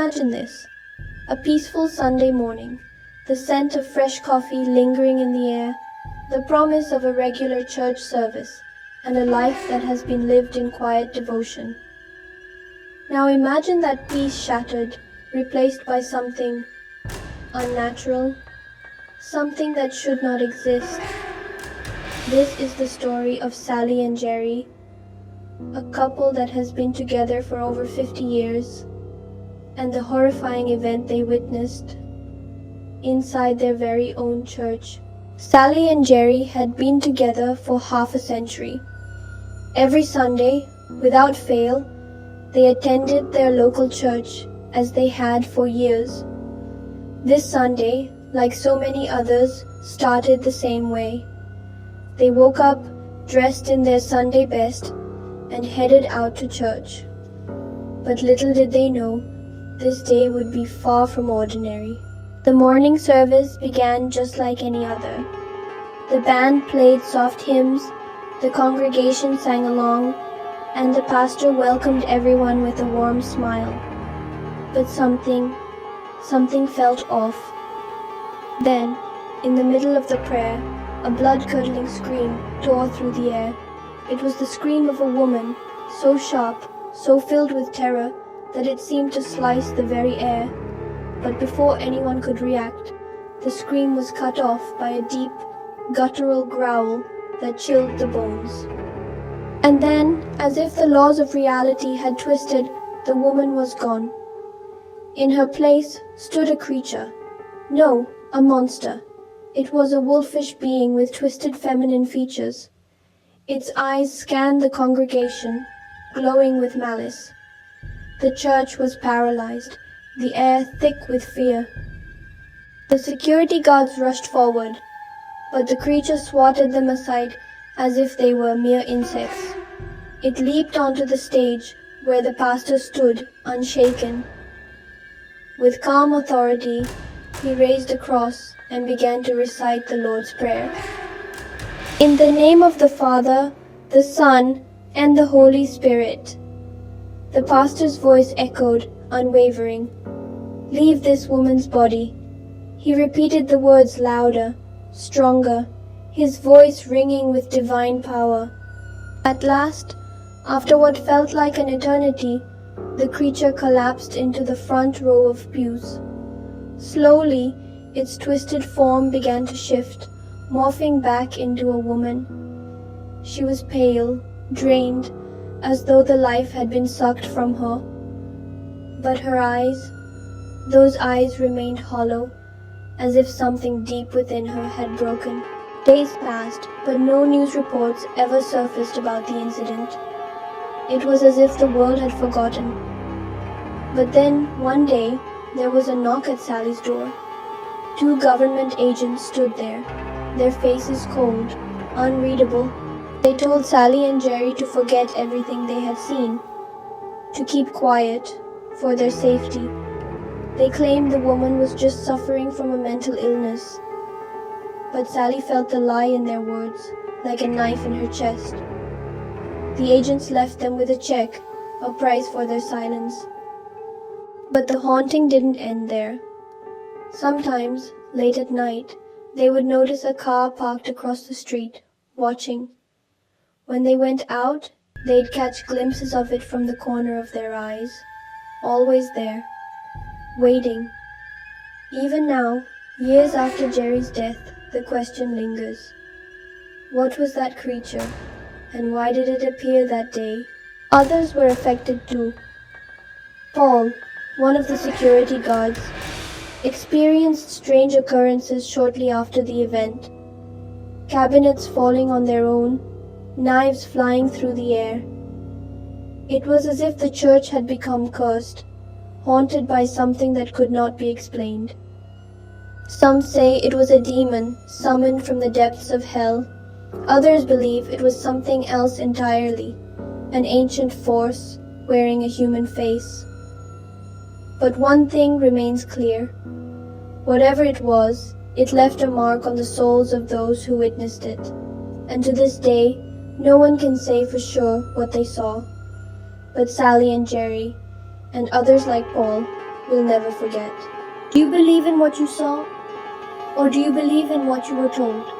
Imagine this. A peaceful Sunday morning, the scent of fresh coffee lingering in the air, the promise of a regular church service, and a life that has been lived in quiet devotion. Now imagine that peace shattered, replaced by something unnatural, something that should not exist. This is the story of Sally and Jerry, a couple that has been together for over 50 years, and the horrifying event they witnessed inside their very own church. Sally and Jerry had been together for half a century. Every Sunday, without fail, they attended their local church as they had for years. This Sunday, like so many others, started the same way. They woke up, dressed in their Sunday best, and headed out to church. But little did they know, this day would be far from ordinary. The morning service began just like any other. The band played soft hymns, the congregation sang along, and the pastor welcomed everyone with a warm smile. But something felt off. Then, in the middle of the prayer, a blood-curdling scream tore through the air. It was the scream of a woman, so sharp, so filled with terror, that it seemed to slice the very air. But before anyone could react, the scream was cut off by a deep, guttural growl that chilled the bones. And then, as if the laws of reality had twisted, the woman was gone. In her place stood a creature. No, a monster. It was a wolfish being with twisted feminine features. Its eyes scanned the congregation, glowing with malice. The church was paralyzed, the air thick with fear. The security guards rushed forward, but the creature swatted them aside as if they were mere insects. It leaped onto the stage where the pastor stood, unshaken. With calm authority, he raised a cross and began to recite the Lord's Prayer. In the name of the Father, the Son, and the Holy Spirit. The pastor's voice echoed, unwavering. Leave this woman's body. He repeated the words louder, stronger, his voice ringing with divine power. At last, after what felt like an eternity, the creature collapsed into the front row of pews. Slowly, its twisted form began to shift, morphing back into a woman. She was pale, drained, as though the life had been sucked from her. But her eyes, those eyes remained hollow, as if something deep within her had broken. Days passed, but no news reports ever surfaced about the incident. It was as if the world had forgotten. But then, one day, there was a knock at Sally's door. 2 government agents stood there, their faces cold, unreadable. They told Sally and Jerry to forget everything they had seen, to keep quiet, for their safety. They claimed the woman was just suffering from a mental illness. But Sally felt the lie in their words, like a knife in her chest. The agents left them with a check, a price for their silence. But the haunting didn't end there. Sometimes, late at night, they would notice a car parked across the street, watching. When they went out, they'd catch glimpses of it from the corner of their eyes, always there, waiting. Even now, years after Jerry's death, the question lingers. What was that creature, and why did it appear that day? Others were affected too. Paul, one of the security guards, experienced strange occurrences shortly after the event. Cabinets falling on their own, knives flying through the air. It was as if the church had become cursed, haunted by something that could not be explained. Some say it was a demon summoned from the depths of hell. Others believe it was something else entirely, an ancient force wearing a human face. But one thing remains clear. Whatever it was, it left a mark on the souls of those who witnessed it. And to this day, no one can say for sure what they saw. But Sally and Jerry, and others like Paul, will never forget. Do you believe in what you saw? Or do you believe in what you were told?